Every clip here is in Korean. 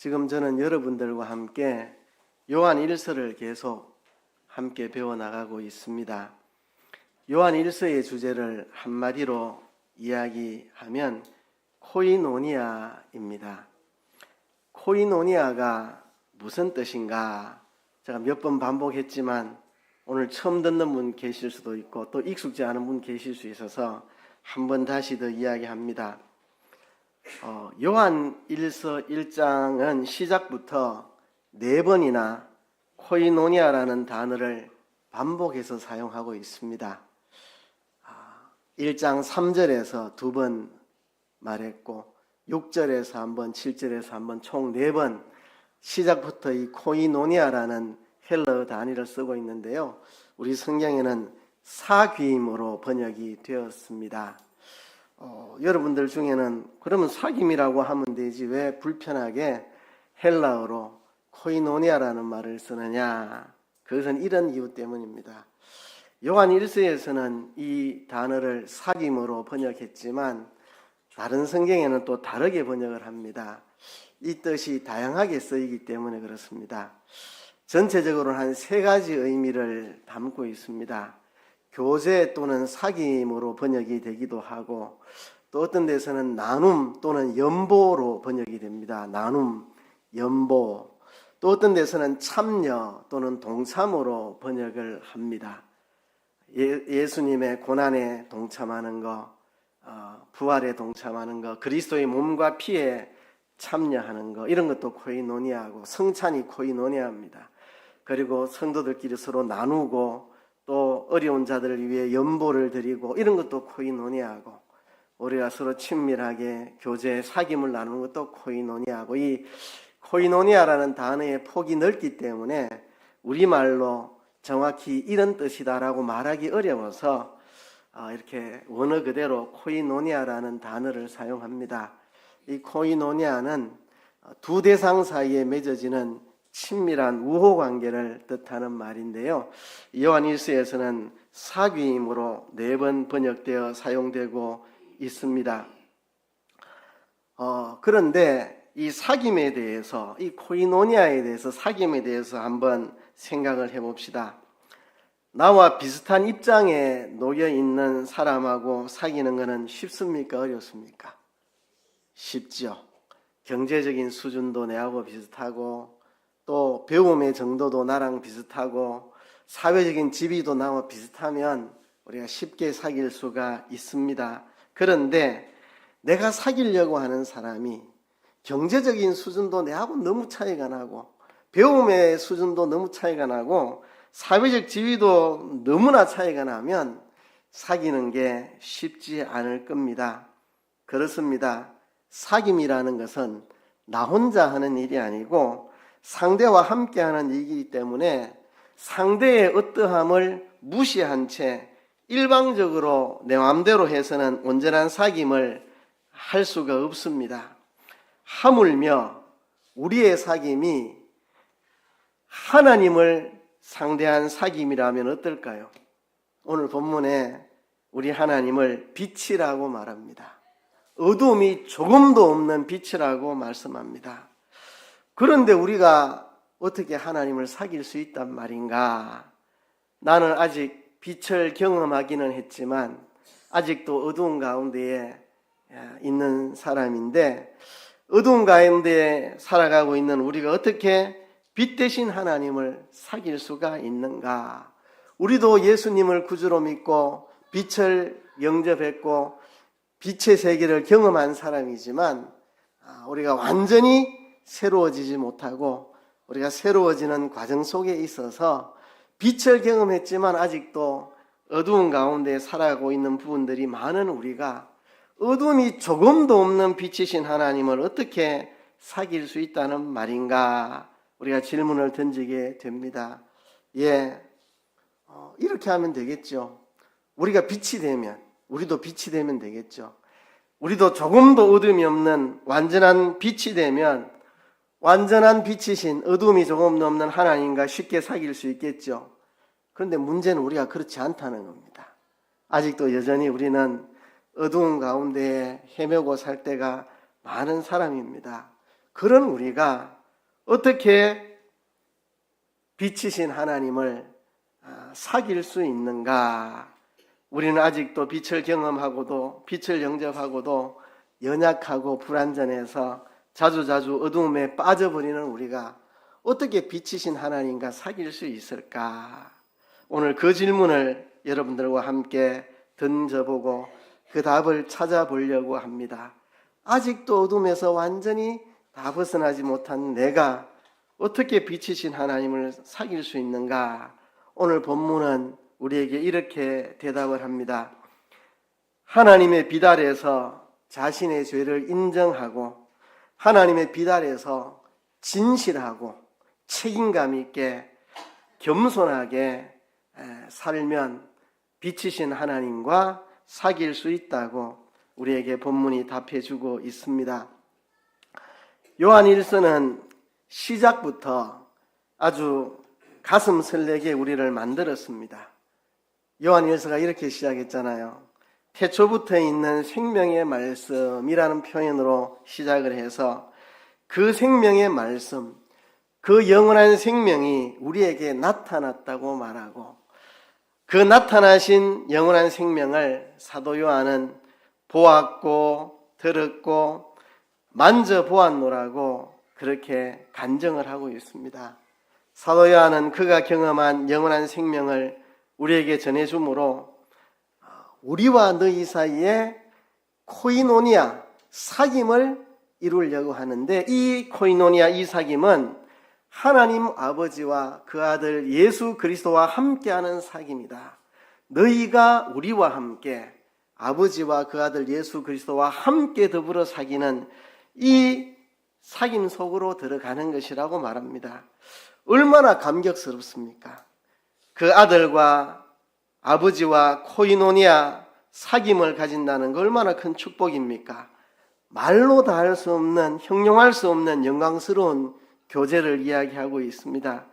지금 저는 여러분들과 함께 요한 1서를 계속 함께 배워나가고 있습니다. 요한 1서의 주제를 한마디로 이야기하면 코이노니아입니다. 코이노니아가 무슨 뜻인가? 제가 몇 번 반복했지만 오늘 처음 듣는 분 계실 수도 있고 또 익숙지 않은 분 계실 수 있어서 한번 다시 더 이야기합니다. 요한 1서 1장은 시작부터 4번이나 코이노니아라는 단어를 반복해서 사용하고 있습니다. 1장 3절에서 2번 말했고 6절에서 한번 7절에서 한번 총 4번 시작부터 이 코이노니아라는 헬러 단위를 쓰고 있는데요. 우리 성경에는 사귐으로 번역이 되었습니다. 여러분들 중에는 그러면 사귐이라고 하면 되지 왜 불편하게 헬라어로 코이노니아라는 말을 쓰느냐? 그것은 이런 이유 때문입니다. 요한 1서에서는 이 단어를 사귐으로 번역했지만 다른 성경에는 또 다르게 번역을 합니다. 이 뜻이 다양하게 쓰이기 때문에 그렇습니다. 전체적으로 한 3가지 의미를 담고 있습니다. 교제 또는 사귐으로 번역이 되기도 하고 또 어떤 데서는 나눔 또는 연보로 번역이 됩니다. 나눔, 연보. 또 어떤 데서는 참여 또는 동참으로 번역을 합니다. 예수님의 고난에 동참하는 거, 부활에 동참하는 거, 그리스도의 몸과 피에 참여하는 거, 이런 것도 코이노니아고 성찬이 코이노니아입니다. 그리고 성도들끼리 서로 나누고 또 어려운 자들을 위해 연보를 드리고 이런 것도 코이노니아고 우리가 서로 친밀하게 교제, 사귐을 나누는 것도 코이노니아고 이 코이노니아라는 단어의 폭이 넓기 때문에 우리말로 정확히 이런 뜻이다라고 말하기 어려워서 이렇게 원어 그대로 코이노니아라는 단어를 사용합니다. 이 코이노니아는 두 대상 사이에 맺어지는 친밀한 우호관계를 뜻하는 말인데요. 요한 1서에서는 사귐으로 4번 번역되어 사용되고 있습니다. 그런데 이 사귐에 대해서, 이 코이노니아에 대해서, 사귐에 대해서 한번 생각을 해봅시다. 나와 비슷한 입장에 놓여 있는 사람하고 사귀는 것은 쉽습니까? 어렵습니까? 쉽죠. 경제적인 수준도 내하고 비슷하고 또 배움의 정도도 나랑 비슷하고 사회적인 지위도 나와 비슷하면 우리가 쉽게 사귈 수가 있습니다. 그런데 내가 사귀려고 하는 사람이 경제적인 수준도 내하고 너무 차이가 나고 배움의 수준도 너무 차이가 나고 사회적 지위도 너무나 차이가 나면 사귀는 게 쉽지 않을 겁니다. 그렇습니다. 사귐이라는 것은 나 혼자 하는 일이 아니고 상대와 함께하는 일이기 때문에 상대의 어떠함을 무시한 채 일방적으로 내 마음대로 해서는 온전한 사귐을 할 수가 없습니다. 하물며 우리의 사귐이 하나님을 상대한 사귐이라면 어떨까요? 오늘 본문에 우리 하나님을 빛이라고 말합니다. 어둠이 조금도 없는 빛이라고 말씀합니다. 그런데 우리가 어떻게 하나님을 사귈 수 있단 말인가? 나는 아직 빛을 경험하기는 했지만 아직도 어두운 가운데에 있는 사람인데 어두운 가운데 살아가고 있는 우리가 어떻게 빛 대신 하나님을 사귈 수가 있는가? 우리도 예수님을 구주로 믿고 빛을 영접했고 빛의 세계를 경험한 사람이지만 우리가 완전히 새로워지지 못하고 우리가 새로워지는 과정 속에 있어서 빛을 경험했지만 아직도 어두운 가운데 살아가고 있는 부분들이 많은 우리가 어둠이 조금도 없는 빛이신 하나님을 어떻게 사귈 수 있다는 말인가? 우리가 질문을 던지게 됩니다. 이렇게 하면 되겠죠. 우리가 빛이 되면, 우리도 빛이 되면 되겠죠. 우리도 조금도 어둠이 없는 완전한 빛이 되면 완전한 빛이신 어둠이 조금도 없는 하나님과 쉽게 사귈 수 있겠죠. 그런데 문제는 우리가 그렇지 않다는 겁니다. 아직도 여전히 우리는 어두운 가운데 헤매고 살 때가 많은 사람입니다. 그런 우리가 어떻게 빛이신 하나님을 사귈 수 있는가? 우리는 아직도 빛을 경험하고도 빛을 영접하고도 연약하고 불완전해서 자주자주 어두움에 빠져버리는 우리가 어떻게 빛이신 하나님과 사귈 수 있을까? 오늘 그 질문을 여러분들과 함께 던져보고 그 답을 찾아보려고 합니다. 아직도 어둠에서 완전히 다 벗어나지 못한 내가 어떻게 빛이신 하나님을 사귈 수 있는가? 오늘 본문은 우리에게 이렇게 대답을 합니다. 하나님의 빛 아래서 자신의 죄를 인정하고 하나님의 빛 아래서 진실하고 책임감 있게 겸손하게 살면 빛이신 하나님과 사귈 수 있다고 우리에게 본문이 답해주고 있습니다. 요한 1서는 시작부터 아주 가슴 설레게 우리를 만들었습니다. 요한 1서가 이렇게 시작했잖아요. 태초부터 있는 생명의 말씀이라는 표현으로 시작을 해서 그 생명의 말씀, 그 영원한 생명이 우리에게 나타났다고 말하고 그 나타나신 영원한 생명을 사도 요한은 보았고 들었고 만져보았노라고 그렇게 간증을 하고 있습니다. 사도 요한은 그가 경험한 영원한 생명을 우리에게 전해주므로 우리와 너희 사이에 코이노니아, 사귐을 이루려고 하는데 이 코이노니아, 이 사귐은 하나님 아버지와 그 아들 예수 그리스도와 함께하는 사귐이다. 너희가 우리와 함께 아버지와 그 아들 예수 그리스도와 함께 더불어 사귀는 이 사귐 속으로 들어가는 것이라고 말합니다. 얼마나 감격스럽습니까? 그 아들과 아버지와 코이노니아 사귐을 가진다는 거 얼마나 큰 축복입니까? 말로 다 할 수 없는, 형용할 수 없는 영광스러운 교제를 이야기하고 있습니다.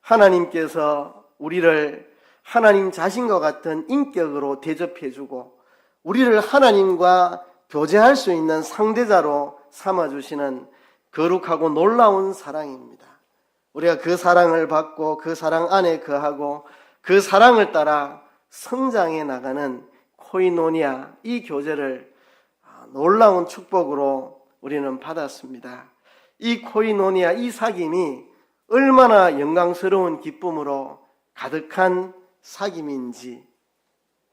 하나님께서 우리를 하나님 자신과 같은 인격으로 대접해주고 우리를 하나님과 교제할 수 있는 상대자로 삼아주시는 거룩하고 놀라운 사랑입니다. 우리가 그 사랑을 받고 그 사랑 안에 거하고 그 사랑을 따라 성장해 나가는 코이노니아, 이 교제를 놀라운 축복으로 우리는 받았습니다. 이 코이노니아, 이 사귐이 얼마나 영광스러운 기쁨으로 가득한 사귐인지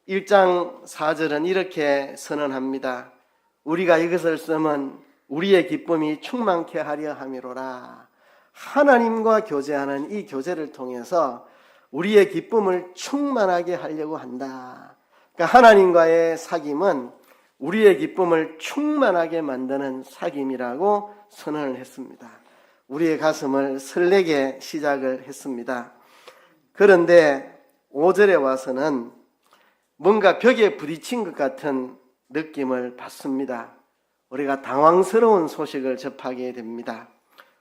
1장 4절은 이렇게 선언합니다. 우리가 이것을 쓰면 우리의 기쁨이 충만케 하려 함이로라. 하나님과 교제하는 이 교제를 통해서 우리의 기쁨을 충만하게 하려고 한다. 그러니까 하나님과의 사귐은 우리의 기쁨을 충만하게 만드는 사귐이라고 선언을 했습니다. 우리의 가슴을 설레게 시작을 했습니다. 그런데 5절에 와서는 뭔가 벽에 부딪힌 것 같은 느낌을 받습니다. 우리가 당황스러운 소식을 접하게 됩니다.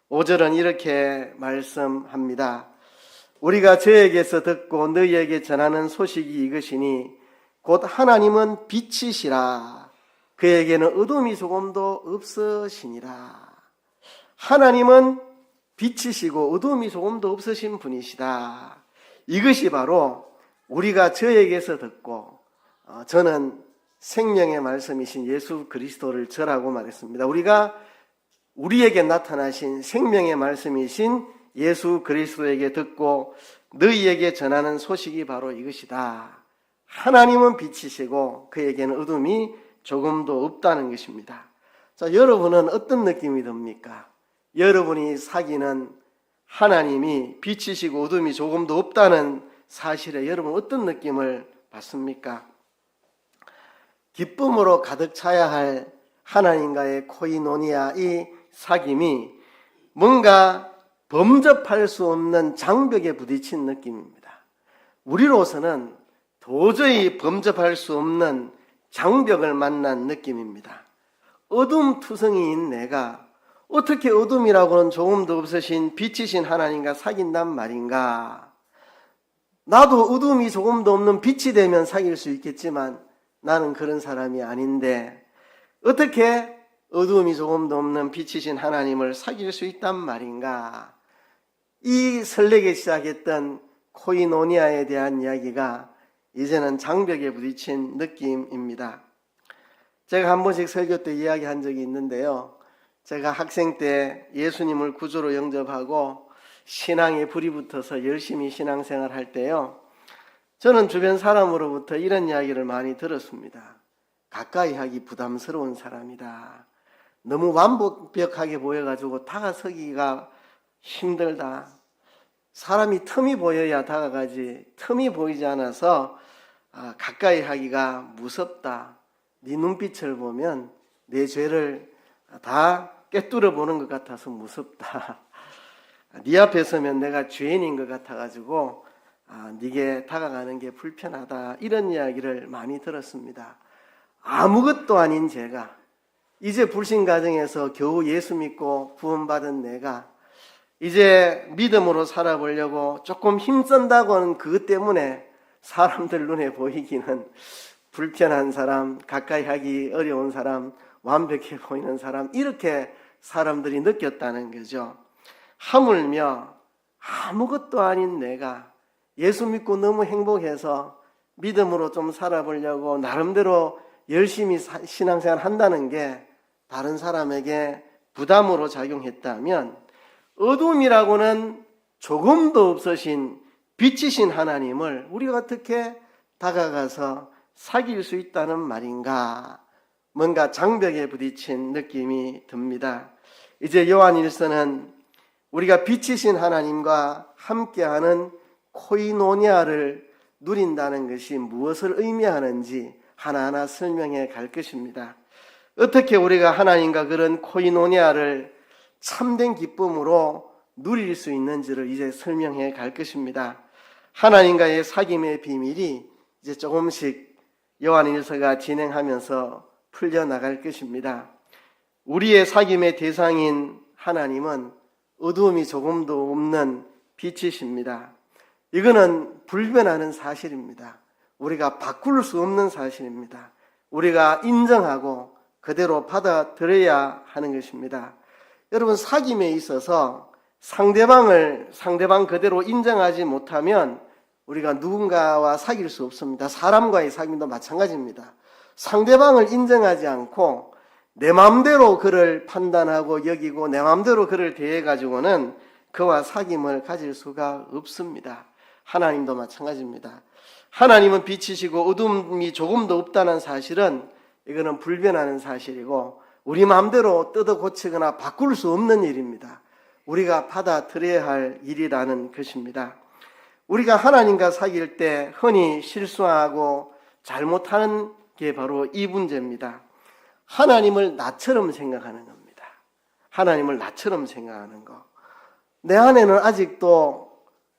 5절은 이렇게 말씀합니다. 우리가 저에게서 듣고 너희에게 전하는 소식이 이것이니 곧 하나님은 빛이시라. 그에게는 어둠이 조금도 없으시니라. 하나님은 빛이시고 어둠이 조금도 없으신 분이시다. 이것이 바로 우리가 저에게서 듣고 저는 생명의 말씀이신 예수 그리스도를 저라고 말했습니다. 우리가 우리에게 나타나신 생명의 말씀이신 예수 그리스도에게 듣고 너희에게 전하는 소식이 바로 이것이다. 하나님은 빛이시고 그에게는 어둠이 조금도 없다는 것입니다. 자, 여러분은 어떤 느낌이 듭니까? 여러분이 사귀는 하나님이 빛이시고 어둠이 조금도 없다는 사실에 여러분 어떤 느낌을 받습니까? 기쁨으로 가득 차야 할 하나님과의 코이노니아, 이 사귐이 뭔가 범접할 수 없는 장벽에 부딪힌 느낌입니다. 우리로서는 도저히 범접할 수 없는 장벽을 만난 느낌입니다. 어둠투성이인 내가 어떻게 어둠이라고는 조금도 없으신 빛이신 하나님과 사귄단 말인가? 나도 어둠이 조금도 없는 빛이 되면 사귈 수 있겠지만 나는 그런 사람이 아닌데 어떻게 어두움이 조금도 없는 빛이신 하나님을 사귈 수 있단 말인가? 이 설레게 시작했던 코이노니아에 대한 이야기가 이제는 장벽에 부딪힌 느낌입니다. 제가 한 번씩 설교 때 이야기한 적이 있는데요. 제가 학생 때 예수님을 구주로 영접하고 신앙에 불이 붙어서 열심히 신앙생활 할 때요. 저는 주변 사람으로부터 이런 이야기를 많이 들었습니다. 가까이 하기 부담스러운 사람이다. 너무 완벽하게 보여가지고 다가서기가 힘들다. 사람이 틈이 보여야 다가가지 틈이 보이지 않아서 가까이 하기가 무섭다. 네 눈빛을 보면 내 죄를 다 꿰뚫어 보는 것 같아서 무섭다. 네 앞에 서면 내가 죄인인 것 같아가지고 네게 다가가는 게 불편하다. 이런 이야기를 많이 들었습니다. 아무것도 아닌 제가 이제 불신 가정에서 겨우 예수 믿고 구원받은 내가 이제 믿음으로 살아보려고 조금 힘쓴다고 하는 그것 때문에 사람들 눈에 보이기는 불편한 사람, 가까이 하기 어려운 사람, 완벽해 보이는 사람, 이렇게 사람들이 느꼈다는 거죠. 하물며 아무것도 아닌 내가 예수 믿고 너무 행복해서 믿음으로 좀 살아보려고 나름대로 열심히 신앙생활 한다는 게 다른 사람에게 부담으로 작용했다면 어둠이라고는 조금도 없으신 빛이신 하나님을 우리가 어떻게 다가가서 사귈 수 있다는 말인가? 뭔가 장벽에 부딪힌 느낌이 듭니다. 이제 요한일서는 우리가 빛이신 하나님과 함께하는 코이노니아를 누린다는 것이 무엇을 의미하는지 하나하나 설명해 갈 것입니다. 어떻게 우리가 하나님과 그런 코이노니아를 참된 기쁨으로 누릴 수 있는지를 이제 설명해 갈 것입니다. 하나님과의 사귐의 비밀이 이제 조금씩 요한일서가 진행하면서 풀려나갈 것입니다. 우리의 사귐의 대상인 하나님은 어두움이 조금도 없는 빛이십니다. 이거는 불변하는 사실입니다. 우리가 바꿀 수 없는 사실입니다. 우리가 인정하고 그대로 받아들여야 하는 것입니다. 여러분, 사귐에 있어서 상대방 그대로 인정하지 못하면 우리가 누군가와 사귈 수 없습니다. 사람과의 사귐도 마찬가지입니다. 상대방을 인정하지 않고 내 마음대로 그를 판단하고 여기고 내 마음대로 그를 대해가지고는 그와 사귐을 가질 수가 없습니다. 하나님도 마찬가지입니다. 하나님은 빛이시고 어둠이 조금도 없다는 사실은 이거는 불변하는 사실이고 우리 마음대로 뜯어 고치거나 바꿀 수 없는 일입니다. 우리가 받아들여야 할 일이라는 것입니다. 우리가 하나님과 사귈 때 흔히 실수하고 잘못하는 게 바로 이 문제입니다. 하나님을 나처럼 생각하는 겁니다. 하나님을 나처럼 생각하는 거. 내 안에는 아직도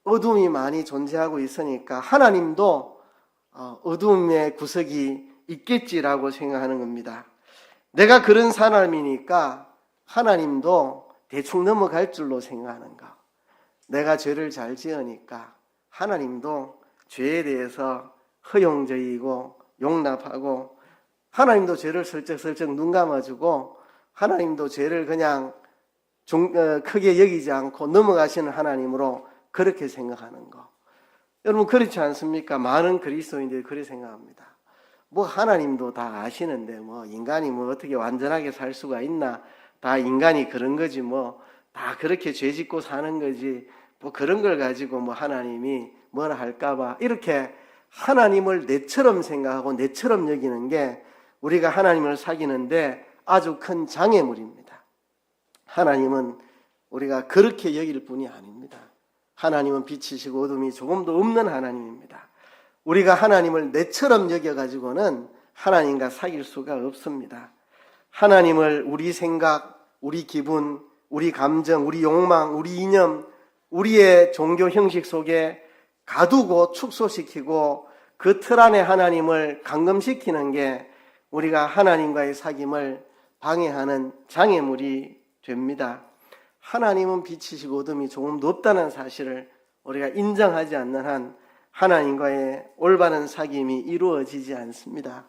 어둠이 많이 존재하고 있으니까 하나님도 어둠의 구석이 있겠지라고 생각하는 겁니다. 내가 그런 사람이니까 하나님도 대충 넘어갈 줄로 생각하는 거. 내가 죄를 잘 지으니까 하나님도 죄에 대해서 허용적이고 용납하고 하나님도 죄를 슬쩍슬쩍 눈 감아주고 하나님도 죄를 그냥 크게 여기지 않고 넘어가시는 하나님으로 그렇게 생각하는 거. 여러분, 그렇지 않습니까? 많은 그리스도인들이 그렇게 생각합니다. 뭐 하나님도 다 아시는데 뭐 인간이 뭐 어떻게 완전하게 살 수가 있나? 다 인간이 그런 거지 뭐 다 그렇게 죄 짓고 사는 거지 뭐 그런 걸 가지고 뭐 하나님이 뭐라 할까봐 이렇게 하나님을 내처럼 생각하고 내처럼 여기는 게 우리가 하나님을 사귀는데 아주 큰 장애물입니다. 하나님은 우리가 그렇게 여길 분이 아닙니다. 하나님은 빛이시고 어둠이 조금도 없는 하나님입니다. 우리가 하나님을 내처럼 여겨가지고는 하나님과 사귈 수가 없습니다. 하나님을 우리 생각, 우리 기분, 우리 감정, 우리 욕망, 우리 이념, 우리의 종교 형식 속에 가두고 축소시키고 그 틀 안에 하나님을 감금시키는 게 우리가 하나님과의 사귐을 방해하는 장애물이 됩니다. 하나님은 빛이시고 어둠이 조금도 없다는 사실을 우리가 인정하지 않는 한 하나님과의 올바른 사귐이 이루어지지 않습니다.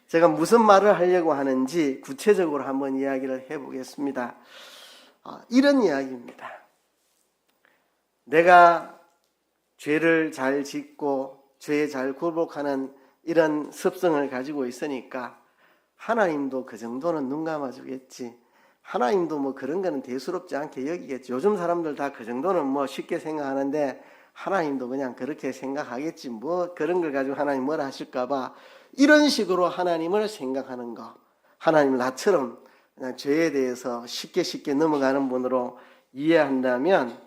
제가 무슨 말을 하려고 하는지 구체적으로 한번 이야기를 해보겠습니다. 이런 이야기입니다. 내가 죄를 잘 짓고 죄에 잘 굴복하는 이런 습성을 가지고 있으니까 하나님도 그 정도는 눈 감아주겠지. 하나님도 뭐 그런 거는 대수롭지 않게 여기겠지. 요즘 사람들 다 그 정도는 뭐 쉽게 생각하는데 하나님도 그냥 그렇게 생각하겠지. 뭐 그런 걸 가지고 하나님 뭐라 하실까봐 이런 식으로 하나님을 생각하는 거. 하나님 나처럼 그냥 죄에 대해서 쉽게 넘어가는 분으로 이해한다면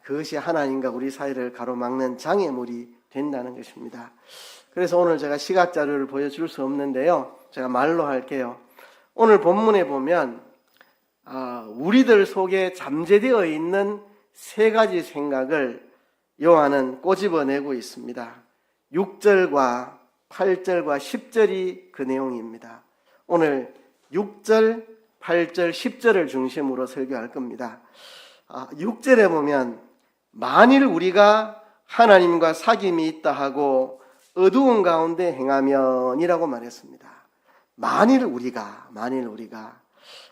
그것이 하나님과 우리 사이를 가로막는 장애물이 된다는 것입니다. 그래서 오늘 제가 시각 자료를 보여줄 수 없는데요. 제가 말로 할게요. 오늘 본문에 보면 우리들 속에 잠재되어 있는 세 가지 생각을 요한은 꼬집어내고 있습니다. 6절과 8절과 10절이 그 내용입니다. 오늘 6절, 8절, 10절을 중심으로 설교할 겁니다. 6절에 보면 만일 우리가 하나님과 사귐이 있다 하고 어두운 가운데 행하면 이라고 말했습니다. 만일 우리가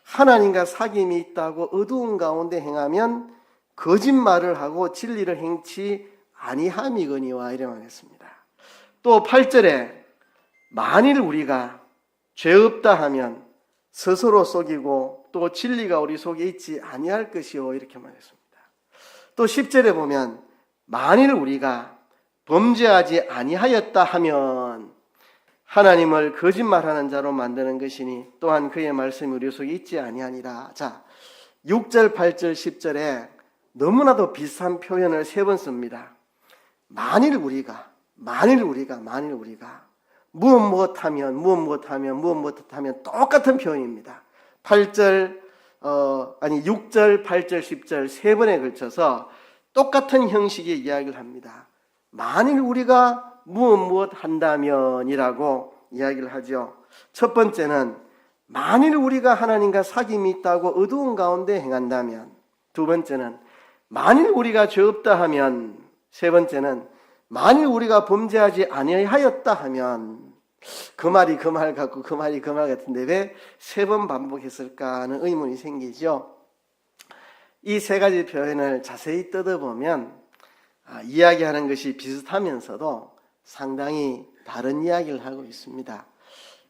하나님과 사귐이 있다고 어두운 가운데 행하면 거짓말을 하고 진리를 행치 아니함이거니와 이래 말했습니다. 또 8절에 만일 우리가 죄 없다 하면 스스로 속이고 또 진리가 우리 속에 있지 아니할 것이요 이렇게 말했습니다. 또 10절에 보면 만일 우리가 범죄하지 아니하였다 하면 하나님을 거짓말하는 자로 만드는 것이니 또한 그의 말씀이 우리 속에 있지 아니하니라. 자, 6절, 8절, 10절에 너무나도 비슷한 표현을 세 번 씁니다. 만일 우리가 무엇 하면 똑같은 표현입니다. 6절, 8절, 10절 세 번에 걸쳐서 똑같은 형식의 이야기를 합니다. 만일 우리가 무엇 한다면이라고 이야기를 하죠. 첫 번째는 만일 우리가 하나님과 사귐이 있다고 어두운 가운데 행한다면, 두 번째는 만일 우리가 죄 없다 하면, 세 번째는 만일 우리가 범죄하지 아니하였다 하면. 그 말이 그 말 같고 그 말이 그 말 같은데 왜 세 번 반복했을까 하는 의문이 생기죠. 이 세 가지 표현을 자세히 뜯어보면 이야기하는 것이 비슷하면서도 상당히 다른 이야기를 하고 있습니다.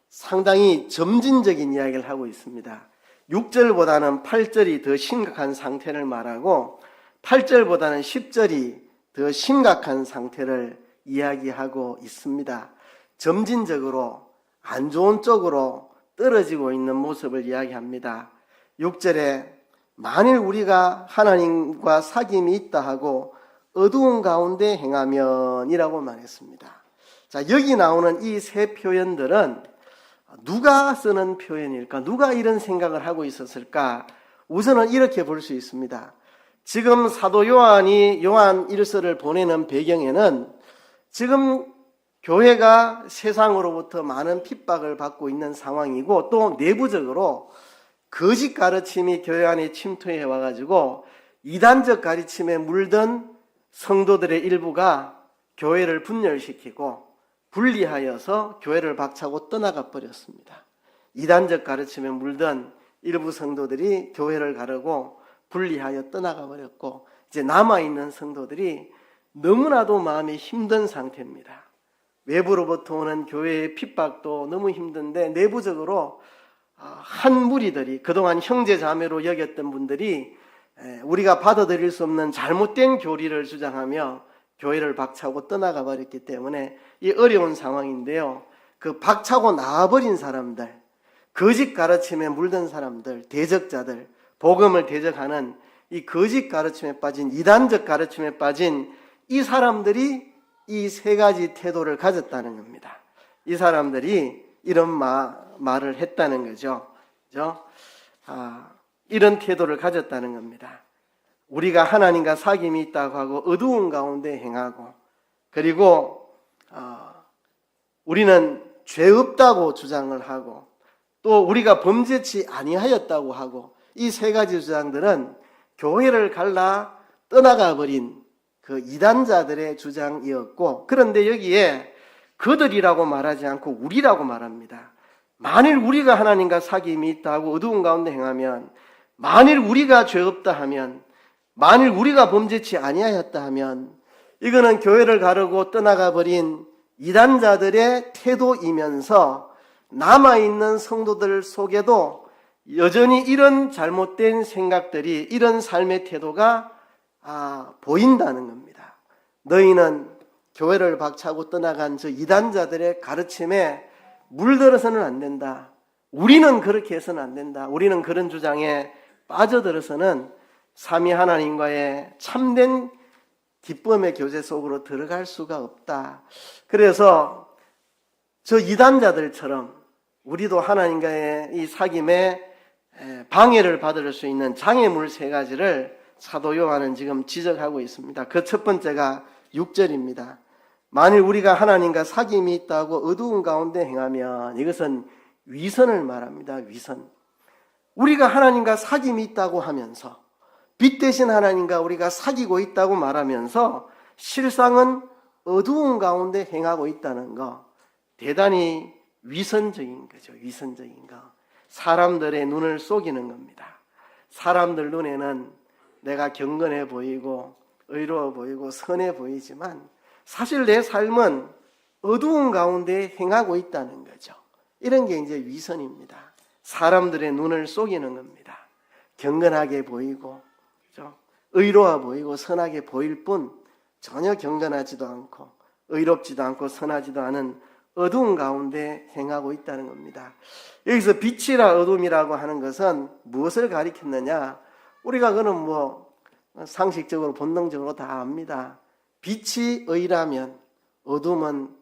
상당히 점진적인 이야기를 하고 있습니다. 6절보다는 8절이 더 심각한 상태를 말하고 8절보다는 10절이 더 심각한 상태를 이야기하고 있습니다. 점진적으로 안 좋은 쪽으로 떨어지고 있는 모습을 이야기합니다. 6절에 만일 우리가 하나님과 사귐이 있다 하고 어두운 가운데 행하면 이라고 말했습니다. 자, 여기 나오는 이 세 표현들은 누가 쓰는 표현일까? 누가 이런 생각을 하고 있었을까? 우선은 이렇게 볼 수 있습니다. 지금 사도 요한이 요한 1서를 보내는 배경에는 지금 교회가 세상으로부터 많은 핍박을 받고 있는 상황이고 또 내부적으로 거짓 가르침이 교회 안에 침투해 와가지고 이단적 가르침에 물든 성도들의 일부가 교회를 분열시키고 분리하여서 교회를 박차고 떠나가 버렸습니다. 이단적 가르침에 물든 일부 성도들이 교회를 가르고 분리하여 떠나가 버렸고 이제 남아있는 성도들이 너무나도 마음이 힘든 상태입니다. 외부로부터 오는 교회의 핍박도 너무 힘든데 내부적으로 한 무리들이 그동안 형제 자매로 여겼던 분들이 우리가 받아들일 수 없는 잘못된 교리를 주장하며 교회를 박차고 떠나가 버렸기 때문에 이 어려운 상황인데요. 그 박차고 나와버린 사람들, 거짓 가르침에 물든 사람들, 대적자들, 복음을 대적하는 이 거짓 가르침에 빠진 이단적 가르침에 빠진 이 사람들이 이 세 가지 태도를 가졌다는 겁니다. 이 사람들이 이런 말을 했다는 거죠. 그죠? 이런 태도를 가졌다는 겁니다. 우리가 하나님과 사귐이 있다고 하고 어두운 가운데 행하고 그리고 우리는 죄 없다고 주장을 하고 또 우리가 범죄치 아니하였다고 하고 이 세 가지 주장들은 교회를 갈라 떠나가 버린 그 이단자들의 주장이었고 그런데 여기에 그들이라고 말하지 않고 우리라고 말합니다. 만일 우리가 하나님과 사귐이 있다 하고 어두운 가운데 행하면, 만일 우리가 죄 없다 하면, 만일 우리가 범죄치 아니하였다 하면, 이거는 교회를 가르고 떠나가 버린 이단자들의 태도이면서 남아있는 성도들 속에도 여전히 이런 잘못된 생각들이, 이런 삶의 태도가 보인다는 겁니다. 너희는 교회를 박차고 떠나간 저 이단자들의 가르침에 물들어서는 안 된다. 우리는 그렇게 해서는 안 된다. 우리는 그런 주장에 빠져들어서는 삼위 하나님과의 참된 기쁨의 교제 속으로 들어갈 수가 없다. 그래서 저 이단자들처럼 우리도 하나님과의 이 사귐에 방해를 받을 수 있는 장애물 세 가지를 사도 요한은 지금 지적하고 있습니다. 그 첫 번째가 6절입니다. 만일 우리가 하나님과 사귐이 있다고 어두운 가운데 행하면, 이것은 위선을 말합니다. 위선. 우리가 하나님과 사귐이 있다고 하면서, 빛 대신 하나님과 우리가 사귀고 있다고 말하면서 실상은 어두운 가운데 행하고 있다는 거, 대단히 위선적인 거죠. 위선적인 거. 사람들의 눈을 속이는 겁니다. 사람들 눈에는 내가 경건해 보이고 의로워 보이고 선해 보이지만 사실 내 삶은 어두운 가운데 행하고 있다는 거죠. 이런 게 이제 위선입니다. 사람들의 눈을 속이는 겁니다. 경건하게 보이고, 그렇죠? 의로워 보이고 선하게 보일 뿐 전혀 경건하지도 않고 의롭지도 않고 선하지도 않은 어두운 가운데 행하고 있다는 겁니다. 여기서 빛이라 어둠이라고 하는 것은 무엇을 가리켰느냐? 우리가 그는 뭐 상식적으로 본능적으로 다 압니다. 빛이 의라면 어둠은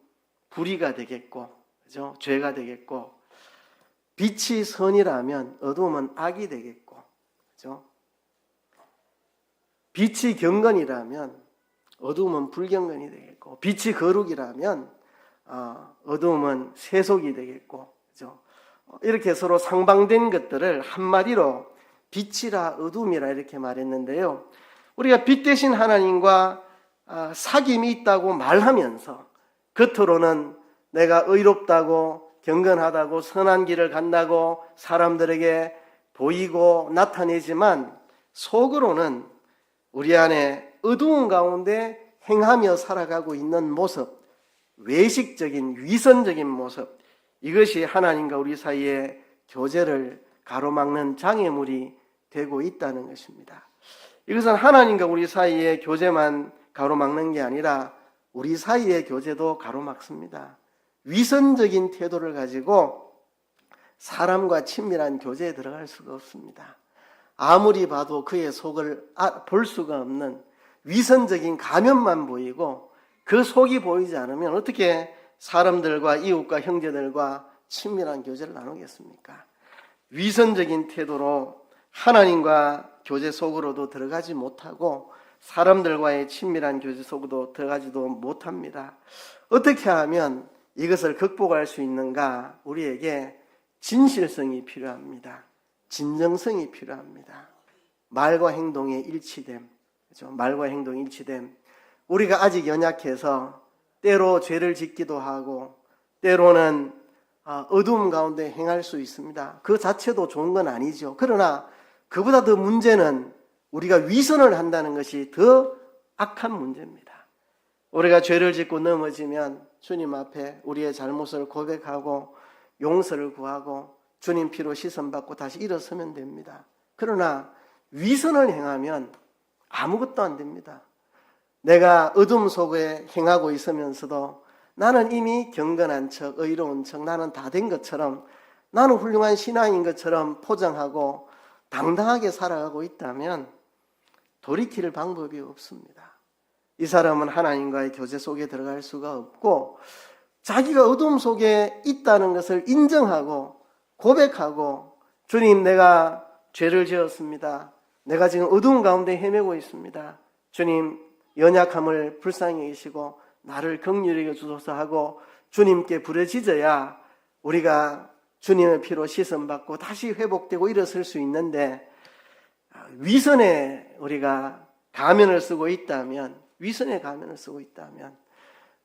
불의가 되겠고, 그죠? 죄가 되겠고, 빛이 선이라면 어둠은 악이 되겠고, 그죠? 빛이 경건이라면 어둠은 불경건이 되겠고, 빛이 거룩이라면 어둠은 세속이 되겠고, 그죠? 이렇게 서로 상반된 것들을 한마디로 빛이라 어둠이라 이렇게 말했는데요. 우리가 빛 대신 하나님과 사귐이 있다고 말하면서 겉으로는 내가 의롭다고 경건하다고 선한 길을 간다고 사람들에게 보이고 나타내지만 속으로는 우리 안에 어두운 가운데 행하며 살아가고 있는 모습, 외식적인 위선적인 모습, 이것이 하나님과 우리 사이의 교제를 가로막는 장애물이 되고 있다는 것입니다. 이것은 하나님과 우리 사이의 교제만 가로막는 게 아니라 우리 사이의 교제도 가로막습니다. 위선적인 태도를 가지고 사람과 친밀한 교제에 들어갈 수가 없습니다. 아무리 봐도 그의 속을 볼 수가 없는 위선적인 가면만 보이고 그 속이 보이지 않으면 어떻게 사람들과 이웃과 형제들과 친밀한 교제를 나누겠습니까? 위선적인 태도로 하나님과 교제 속으로도 들어가지 못하고 사람들과의 친밀한 교제 속으로 들어가지도 못합니다. 어떻게 하면 이것을 극복할 수 있는가? 우리에게 진실성이 필요합니다. 진정성이 필요합니다. 말과 행동의 일치됨, 그렇죠? 말과 행동의 일치됨. 우리가 아직 연약해서 때로 죄를 짓기도 하고 때로는 어두움 가운데 행할 수 있습니다. 그 자체도 좋은 건 아니죠. 그러나 그보다 더 문제는 우리가 위선을 한다는 것이 더 악한 문제입니다. 우리가 죄를 짓고 넘어지면 주님 앞에 우리의 잘못을 고백하고 용서를 구하고 주님 피로 씻음받고 다시 일어서면 됩니다. 그러나 위선을 행하면 아무것도 안 됩니다. 내가 어둠 속에 행하고 있으면서도 나는 이미 경건한 척, 의로운 척, 나는 다 된 것처럼, 나는 훌륭한 신앙인 것처럼 포장하고 당당하게 살아가고 있다면 돌이킬 방법이 없습니다. 이 사람은 하나님과의 교제 속에 들어갈 수가 없고 자기가 어둠 속에 있다는 것을 인정하고 고백하고 주님, 내가 죄를 지었습니다. 내가 지금 어두운 가운데 헤매고 있습니다. 주님, 연약함을 불쌍히 여기시고 나를 긍휼히 여주소서 하고 주님께 부르짖어야 우리가 주님의 피로 씻음받고 다시 회복되고 일어설 수 있는데, 위선에 우리가 가면을 쓰고 있다면, 위선의 가면을 쓰고 있다면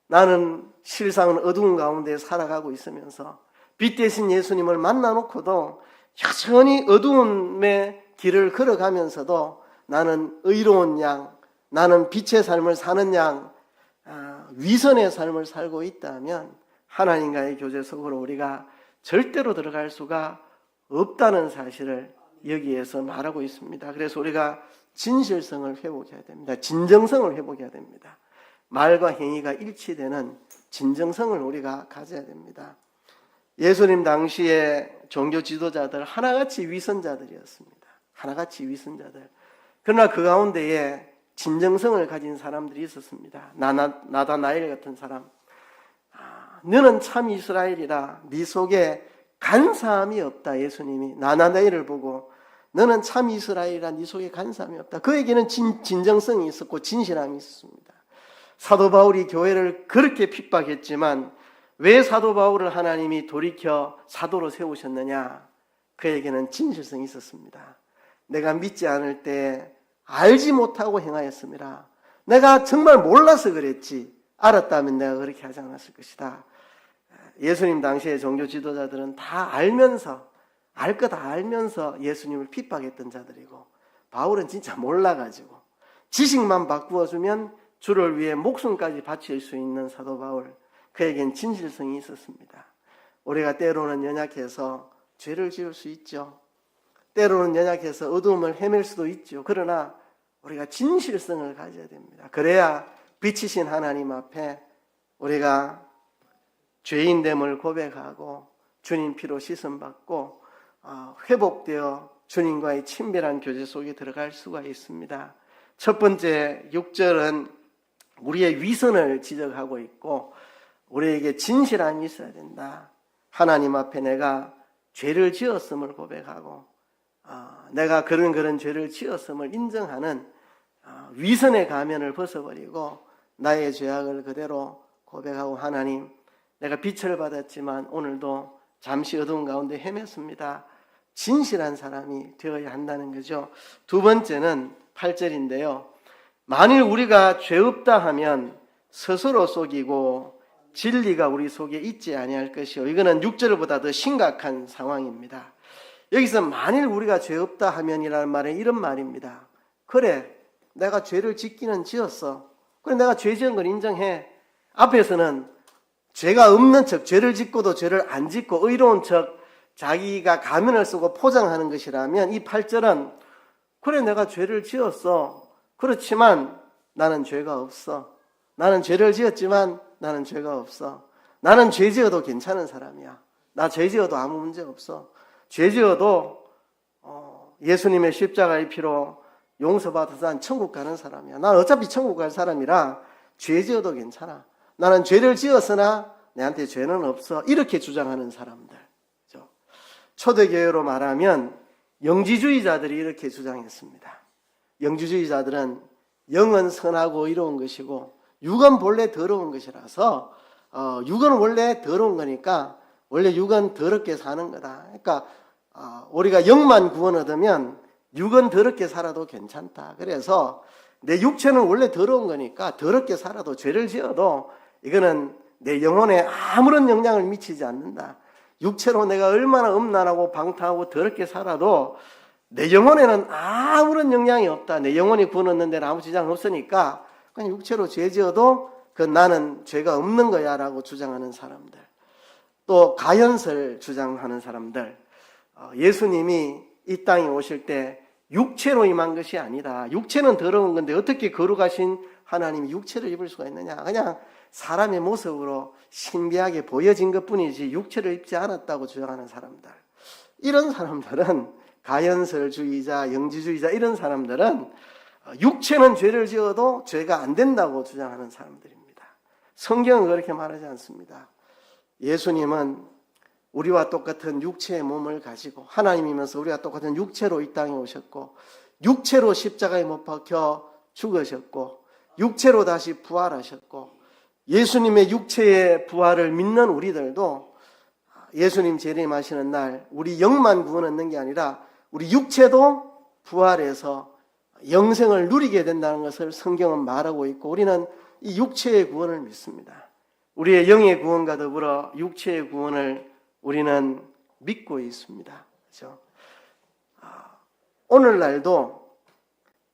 나는 실상은 어두운 가운데 살아가고 있으면서 빛 대신 예수님을 만나놓고도 여전히 어두움의 길을 걸어가면서도 나는 의로운 양, 나는 빛의 삶을 사는 양, 위선의 삶을 살고 있다면 하나님과의 교제 속으로 우리가 절대로 들어갈 수가 없다는 사실을 여기에서 말하고 있습니다. 그래서 우리가 진실성을 회복해야 됩니다. 진정성을 회복해야 됩니다. 말과 행위가 일치되는 진정성을 우리가 가져야 됩니다. 예수님 당시에 종교 지도자들 하나같이 위선자들이었습니다. 하나같이 위선자들. 그러나 그 가운데에 진정성을 가진 사람들이 있었습니다. 나다나엘 같은 사람. 너는 참 이스라엘이라 네 속에 간사함이 없다. 예수님이 나다나엘을 보고 너는 참 이스라엘이라 네 속에 간사함이 없다. 그에게는 진정성이 있었고 진실함이 있었습니다. 사도 바울이 교회를 그렇게 핍박했지만 왜 사도 바울을 하나님이 돌이켜 사도로 세우셨느냐? 그에게는 진실성이 있었습니다. 내가 믿지 않을 때 알지 못하고 행하였습니다. 내가 정말 몰라서 그랬지. 알았다면 내가 그렇게 하지 않았을 것이다. 예수님 당시의 종교 지도자들은 다 알면서 알 거 다 알면서 예수님을 핍박했던 자들이고 바울은 진짜 몰라가지고 지식만 바꾸어주면 주를 위해 목숨까지 바칠 수 있는 사도 바울, 그에겐 진실성이 있었습니다. 우리가 때로는 연약해서 죄를 지을 수 있죠. 때로는 연약해서 어두움을 헤맬 수도 있죠. 그러나 우리가 진실성을 가져야 됩니다. 그래야 빛이신 하나님 앞에 우리가 죄인됨을 고백하고 주님 피로 씻음받고 회복되어 주님과의 친밀한 교제 속에 들어갈 수가 있습니다. 첫 번째 6절은 우리의 위선을 지적하고 있고 우리에게 진실함이 있어야 된다. 하나님 앞에 내가 죄를 지었음을 고백하고 내가 그런 죄를 지었음을 인정하는 위선의 가면을 벗어버리고 나의 죄악을 그대로 고백하고 하나님 내가 빛을 받았지만 오늘도 잠시 어두운 가운데 헤맸습니다. 진실한 사람이 되어야 한다는 거죠. 두 번째는 8절인데요. 만일 우리가 죄 없다 하면 스스로 속이고 진리가 우리 속에 있지 아니할 것이요. 이거는 6절보다 더 심각한 상황입니다. 여기서 만일 우리가 죄 없다 하면이라는 말은 이런 말입니다. 그래, 내가 죄를 짓기는 지었어. 그래, 내가 죄 지은 걸 인정해. 앞에서는 죄가 없는 척, 죄를 짓고도 죄를 안 짓고 의로운 척 자기가 가면을 쓰고 포장하는 것이라면 이 8절은 그래, 내가 죄를 지었어. 그렇지만 나는 죄가 없어. 나는 죄를 지었지만 나는 죄가 없어. 나는 죄 지어도 괜찮은 사람이야. 나 죄 지어도 아무 문제 없어. 죄 지어도 예수님의 십자가의 피로 용서받아서 난 천국 가는 사람이야. 난 어차피 천국 갈 사람이라 죄 지어도 괜찮아. 나는 죄를 지었으나 내한테 죄는 없어. 이렇게 주장하는 사람들. 초대교회로 말하면 영지주의자들이 이렇게 주장했습니다. 영지주의자들은 영은 선하고 이로운 것이고 육은 본래 더러운 것이라서 육은 원래 더러운 거니까 원래 육은 더럽게 사는 거다. 그러니까 우리가 영만 구원 얻으면 육은 더럽게 살아도 괜찮다. 그래서 내 육체는 원래 더러운 거니까 더럽게 살아도 죄를 지어도 이거는 내 영혼에 아무런 영향을 미치지 않는다. 육체로 내가 얼마나 음란하고 방탕하고 더럽게 살아도 내 영혼에는 아무런 영향이 없다. 내 영혼이 구원 얻는 데는 아무 지장 없으니까 그냥 육체로 죄 지어도 나는 죄가 없는 거야 라고 주장하는 사람들. 또 가연설 주장하는 사람들. 예수님이 이 땅에 오실 때 육체로 임한 것이 아니다. 육체는 더러운 건데 어떻게 거룩하신 하나님이 육체를 입을 수가 있느냐. 그냥 사람의 모습으로 신비하게 보여진 것뿐이지 육체를 입지 않았다고 주장하는 사람들. 이런 사람들은 가연설주의자, 영지주의자 이런 사람들은 육체는 죄를 지어도 죄가 안 된다고 주장하는 사람들입니다. 성경은 그렇게 말하지 않습니다. 예수님은 우리와 똑같은 육체의 몸을 가지고 하나님이면서 우리와 똑같은 육체로 이 땅에 오셨고 육체로 십자가에 못 박혀 죽으셨고 육체로 다시 부활하셨고 예수님의 육체의 부활을 믿는 우리들도 예수님 재림하시는 날 우리 영만 구원 얻는 게 아니라 우리 육체도 부활해서 영생을 누리게 된다는 것을 성경은 말하고 있고 우리는 이 육체의 구원을 믿습니다. 우리의 영의 구원과 더불어 육체의 구원을 우리는 믿고 있습니다. 그렇죠? 오늘날도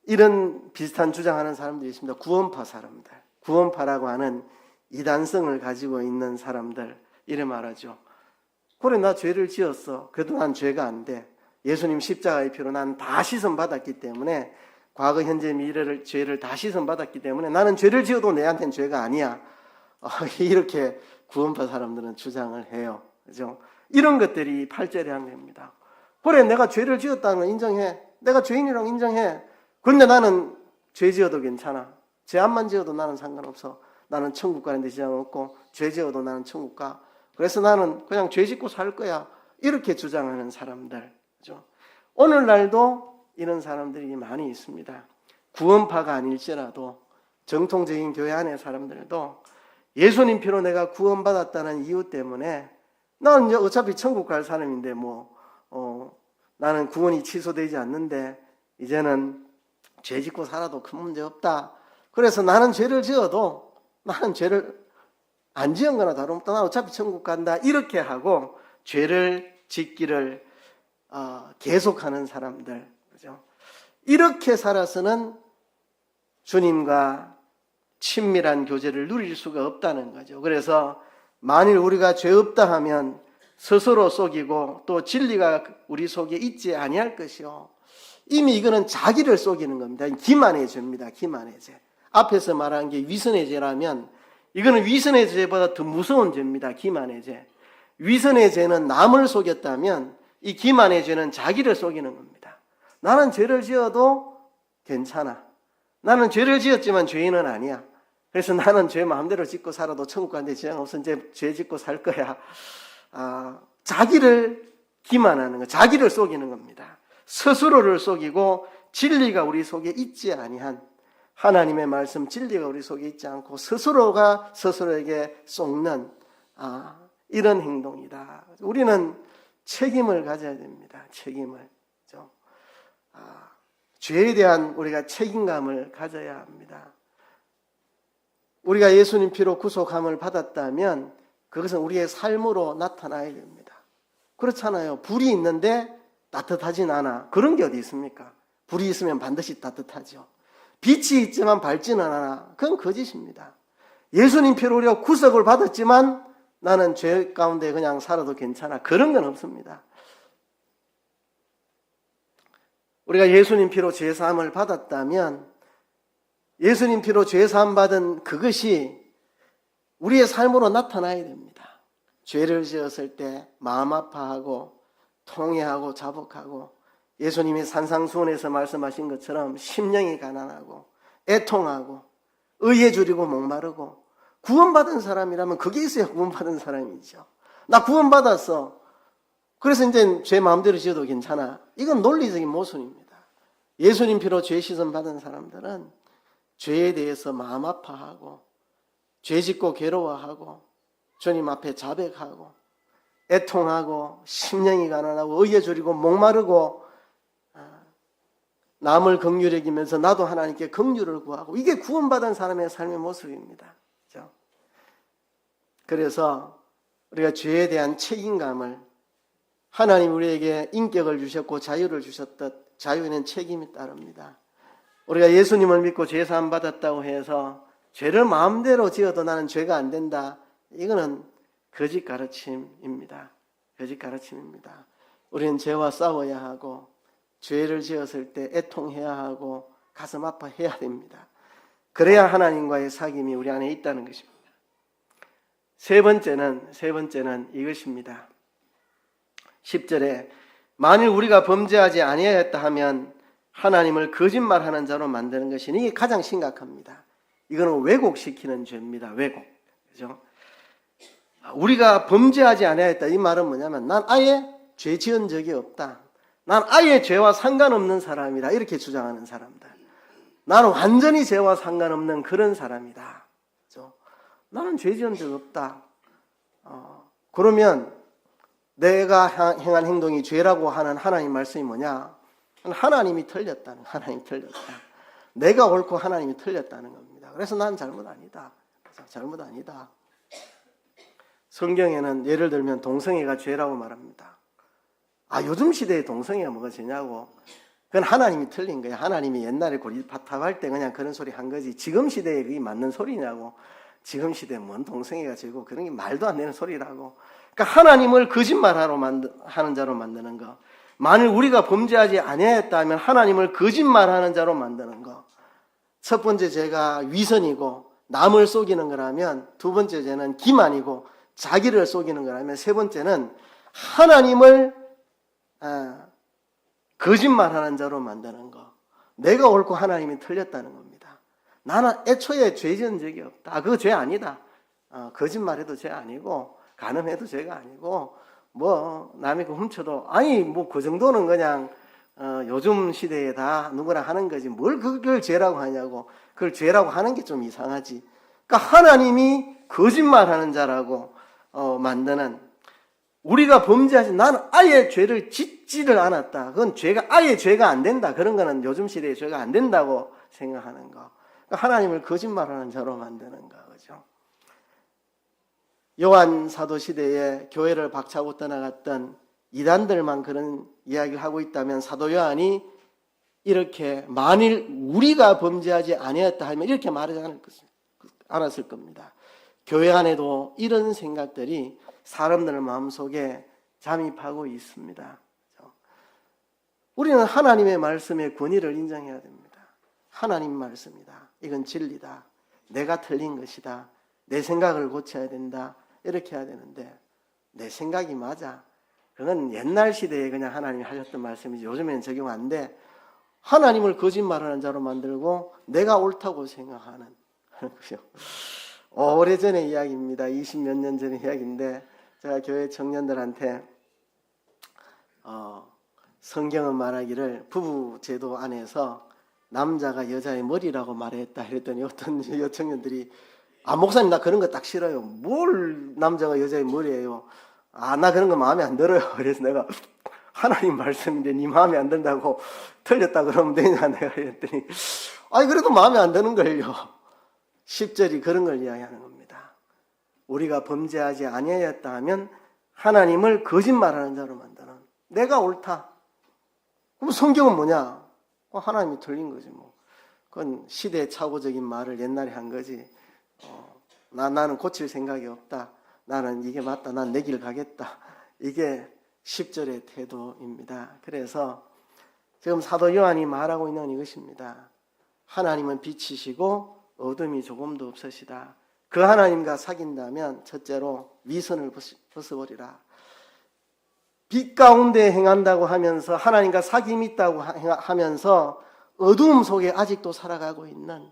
이런 비슷한 주장하는 사람들이 있습니다. 구원파 사람들. 구원파라고 하는 이단성을 가지고 있는 사람들. 이래 말하죠. 그래, 나 죄를 지었어. 그래도 난 죄가 안 돼. 예수님 십자가의 피로 난 다 씻음받았기 때문에, 과거, 현재, 미래를 죄를 다 씻음받았기 때문에 나는 죄를 지어도 내한테는 죄가 아니야. 이렇게 구원파 사람들은 주장을 해요. 그죠? 이런 것들이 8절에 한 겁니다. 그래, 내가 죄를 지었다는 걸 인정해. 내가 죄인이라고 인정해. 그런데 나는 죄 지어도 괜찮아. 죄 안만 지어도 나는 상관없어. 나는 천국 가는데 지장 없고, 죄 지어도 나는 천국 가. 그래서 나는 그냥 죄 짓고 살 거야. 이렇게 주장하는 사람들. 그죠? 오늘날도 이런 사람들이 많이 있습니다. 구원파가 아닐지라도 정통적인 교회 안의 사람들도 예수님 피로 내가 구원받았다는 이유 때문에 나는 어차피 천국 갈 사람인데 나는 구원이 취소되지 않는데 이제는 죄 짓고 살아도 큰 문제 없다. 그래서 나는 죄를 지어도 나는 죄를 안 지은 거나 다름없다. 나 어차피 천국 간다. 이렇게 하고 죄를 짓기를 계속하는 사람들. 그죠? 이렇게 살아서는 주님과 친밀한 교제를 누릴 수가 없다는 거죠. 그래서 만일 우리가 죄 없다 하면 스스로 속이고 또 진리가 우리 속에 있지 아니할 것이요. 이미 이거는 자기를 속이는 겁니다. 기만의 죄입니다. 기만의 죄. 앞에서 말한 게 위선의 죄라면 이거는 위선의 죄보다 더 무서운 죄입니다. 기만의 죄. 위선의 죄는 남을 속였다면 이 기만의 죄는 자기를 속이는 겁니다. 나는 죄를 지어도 괜찮아. 나는 죄를 지었지만 죄인은 아니야. 그래서 나는 죄 마음대로 짓고 살아도 천국 가는데 지장 없어. 이제 죄 짓고 살 거야. 자기를 기만하는 거, 자기를 속이는 겁니다. 스스로를 속이고 진리가 우리 속에 있지 아니한 하나님의 말씀 진리가 우리 속에 있지 않고 스스로가 스스로에게 속는 이런 행동이다. 우리는 책임을 가져야 됩니다. 책임을. 그렇죠? 죄에 대한 우리가 책임감을 가져야 합니다. 우리가 예수님 피로 구속함을 받았다면 그것은 우리의 삶으로 나타나야 됩니다. 그렇잖아요. 불이 있는데 따뜻하진 않아. 그런 게 어디 있습니까? 불이 있으면 반드시 따뜻하죠. 빛이 있지만 밝지는 않아. 그건 거짓입니다. 예수님 피로 우리가 구속을 받았지만 나는 죄 가운데 그냥 살아도 괜찮아. 그런 건 없습니다. 우리가 예수님 피로 죄사함을 받았다면 예수님 피로 죄사함 받은 그것이 우리의 삶으로 나타나야 됩니다. 죄를 지었을 때 마음 아파하고 통회하고 자복하고 예수님이 산상수훈에서 말씀하신 것처럼 심령이 가난하고 애통하고 의에 줄이고 목마르고 구원받은 사람이라면 그게 있어야 구원받은 사람이죠. 나 구원받았어. 그래서 이제 죄 마음대로 지어도 괜찮아. 이건 논리적인 모순입니다. 예수님 피로 죄 씻음 받은 사람들은 죄에 대해서 마음 아파하고 죄 짓고 괴로워하고 주님 앞에 자백하고 애통하고 심령이 가난하고 의에 줄이고 목마르고 남을 긍휼히 여기면서 나도 하나님께 긍휼을 구하고 이게 구원받은 사람의 삶의 모습입니다. 그렇죠? 그래서 우리가 죄에 대한 책임감을 하나님 우리에게 인격을 주셨고 자유를 주셨듯 자유에는 책임이 따릅니다. 우리가 예수님을 믿고 죄사함 받았다고 해서 죄를 마음대로 지어도 나는 죄가 안 된다. 이거는 거짓 가르침입니다. 거짓 가르침입니다. 우리는 죄와 싸워야 하고 죄를 지었을 때 애통해야 하고 가슴 아파해야 됩니다. 그래야 하나님과의 사귐이 우리 안에 있다는 것입니다. 세 번째는 이것입니다. 10절에 만일 우리가 범죄하지 아니하였다 하면 하나님을 거짓말하는 자로 만드는 것이니 이게 가장 심각합니다. 이거는 왜곡시키는 죄입니다. 왜곡. 그죠? 우리가 범죄하지 아니하였다 이 말은 뭐냐면 난 아예 죄 지은 적이 없다. 난 아예 죄와 상관없는 사람이다. 이렇게 주장하는 사람들. 나는 완전히 죄와 상관없는 그런 사람이다. 그죠? 나는 죄 지은 적 없다. 그러면 내가 행한 행동이 죄라고 하는 하나님 말씀이 뭐냐? 하나님이 틀렸다는 하나님이 틀렸다. 내가 옳고 하나님이 틀렸다는 겁니다. 그래서 난 잘못 아니다. 잘못 아니다. 성경에는 예를 들면 동성애가 죄라고 말합니다. 요즘 시대에 동성애가 뭐가 죄냐고. 그건 하나님이 틀린 거야. 하나님이 옛날에 고리파탑할 때 그냥 그런 소리 한 거지. 지금 시대에 그게 맞는 소리냐고. 지금 시대에 뭔 동성애가 죄고 그런 게 말도 안 되는 소리라고. 그러니까 하나님을 거짓말하러 하는 자로 만드는 거. 만일 우리가 범죄하지 아니하였다면 하나님을 거짓말하는 자로 만드는 거. 첫 번째 죄가 위선이고 남을 속이는 거라면, 두 번째 죄는 기만이고 자기를 속이는 거라면, 세 번째는 하나님을 거짓말하는 자로 만드는 거. 내가 옳고 하나님이 틀렸다는 겁니다. 나는 애초에 죄 지은 적이 없다. 그거 죄 아니다. 거짓말해도 죄 아니고 간음해도 죄가 아니고 뭐 남의 거 훔쳐도 뭐 그 정도는 그냥 요즘 시대에 다 누구나 하는 거지 뭘 그걸 죄라고 하냐고. 그걸 죄라고 하는 게 좀 이상하지. 그러니까 하나님이 거짓말하는 자라고 만드는, 우리가 범죄하지, 나는 아예 죄를 짓지를 않았다. 그건 아예 죄가 안 된다. 그런 거는 요즘 시대에 죄가 안 된다고 생각하는 거. 그러니까 하나님을 거짓말하는 자로 만드는 거. 그죠? 요한 사도 시대에 교회를 박차고 떠나갔던 이단들만 그런 이야기를 하고 있다면, 사도 요한이 이렇게 만일 우리가 범죄하지 아니었다 하면 이렇게 말하지 않았을 겁니다. 교회 안에도 이런 생각들이 사람들 마음속에 잠입하고 있습니다. 우리는 하나님의 말씀의 권위를 인정해야 됩니다. 하나님 말씀이다. 이건 진리다. 내가 틀린 것이다. 내 생각을 고쳐야 된다. 이렇게 해야 되는데, 내 생각이 맞아. 그건 옛날 시대에 그냥 하나님이 하셨던 말씀이지 요즘에는 적용 안 돼. 하나님을 거짓말하는 자로 만들고 내가 옳다고 생각하는 거죠. 오래전의 이야기입니다. 20몇 년 전의 이야기인데, 제가 교회 청년들한테 성경은 말하기를 부부 제도 안에서 남자가 여자의 머리라고 말했다 이랬더니 어떤 여청년들이 목사님 나 그런 거 딱 싫어요. 뭘 남자가 여자의 머리예요. 나 그런 거 마음에 안 들어요. 그래서 내가 하나님 말씀인데 네 마음에 안 든다고 틀렸다 그러면 되냐 내가 그랬더니 그래도 마음에 안 드는 걸요. 10절이 그런 걸 이야기하는 겁니다. 우리가 범죄하지 아니하였다 하면 하나님을 거짓말하는 자로 만드는, 내가 옳다. 그럼 성경은 뭐냐? 하나님이 틀린 거지 뭐. 그건 시대착오적인 말을 옛날에 한 거지. 나는 고칠 생각이 없다. 나는 이게 맞다. 난 내 길 가겠다. 이게 10절의 태도입니다. 그래서 지금 사도 요한이 말하고 있는 이것입니다. 하나님은 빛이시고 어둠이 조금도 없으시다. 그 하나님과 사귄다면 첫째로 위선을 벗어버리라. 빛 가운데 행한다고 하면서 하나님과 사귐이 있다고 하면서 어두움 속에 아직도 살아가고 있는,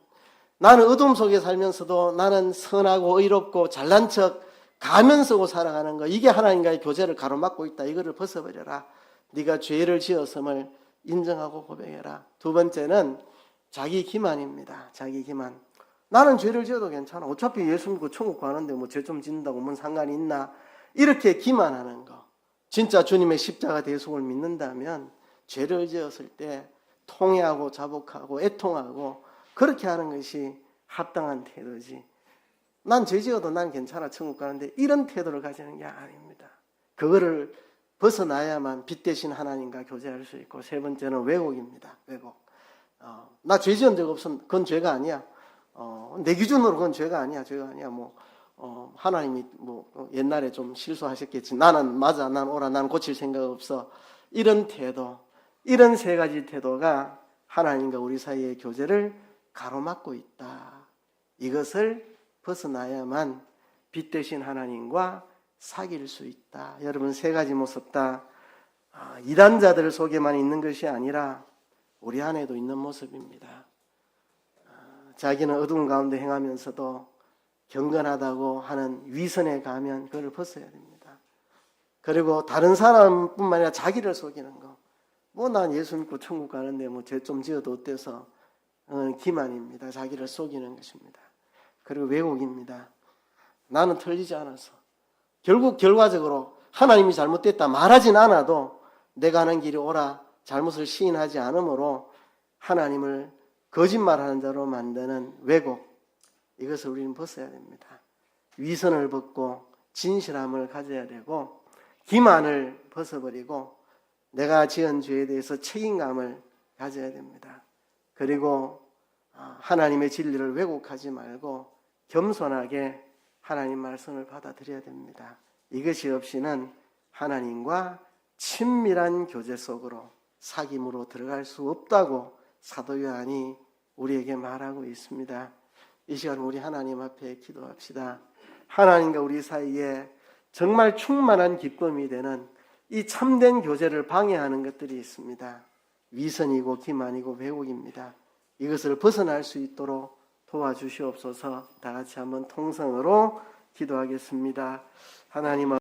나는 어두움 속에 살면서도 나는 선하고 의롭고 잘난 척 가면 쓰고 살아가는 거, 이게 하나님과의 교제를 가로막고 있다. 이거를 벗어버려라. 네가 죄를 지었음을 인정하고 고백해라. 두 번째는 자기 기만입니다. 자기 기만. 나는 죄를 지어도 괜찮아. 어차피 예수 믿고 천국 가는데 뭐 죄 좀 짓는다고 뭔 상관이 있나. 이렇게 기만하는 거. 진짜 주님의 십자가 대속을 믿는다면 죄를 지었을 때 통회하고 자복하고 애통하고 그렇게 하는 것이 합당한 태도지. 난 죄 지어도 난 괜찮아 천국 가는데 이런 태도를 가지는 게 아닙니다. 그거를 벗어나야만 빛 대신 하나님과 교제할 수 있고, 세 번째는 왜곡입니다. 왜곡. 나 죄 지은 적 없어. 그건 죄가 아니야. 내 기준으로 그건 죄가 아니야. 죄가 아니야. 하나님이 옛날에 좀 실수하셨겠지. 나는 맞아. 난 옳아. 난 고칠 생각 없어. 이런 태도. 이런 세 가지 태도가 하나님과 우리 사이의 교제를 가로막고 있다. 이것을 벗어나야만 빛 대신 하나님과 사귈 수 있다. 여러분, 세 가지 모습 다 이단자들 속에만 있는 것이 아니라 우리 안에도 있는 모습입니다. 자기는 어두운 가운데 행하면서도 경건하다고 하는 위선에 가면 그걸 벗어야 됩니다. 그리고 다른 사람뿐만 아니라 자기를 속이는 거. 난 예수 믿고 천국 가는데 죄 좀 지어도 어때서? 기만입니다. 자기를 속이는 것입니다. 그리고 왜곡입니다. 나는 틀리지 않아서. 결국 결과적으로 하나님이 잘못됐다 말하진 않아도 내가 하는 길이 옳아 잘못을 시인하지 않으므로 하나님을 거짓말하는 자로 만드는 왜곡, 이것을 우리는 벗어야 됩니다. 위선을 벗고 진실함을 가져야 되고 기만을 벗어버리고 내가 지은 죄에 대해서 책임감을 가져야 됩니다. 그리고 하나님의 진리를 왜곡하지 말고 겸손하게 하나님 말씀을 받아들여야 됩니다. 이것이 없이는 하나님과 친밀한 교제 속으로 사귐으로 들어갈 수 없다고 사도 요한이 우리에게 말하고 있습니다. 이 시간 우리 하나님 앞에 기도합시다. 하나님과 우리 사이에 정말 충만한 기쁨이 되는 이 참된 교제를 방해하는 것들이 있습니다. 위선이고 기만이고 왜곡입니다. 이것을 벗어날 수 있도록 도와주시옵소서. 다 같이 한번 통성으로 기도하겠습니다. 하나님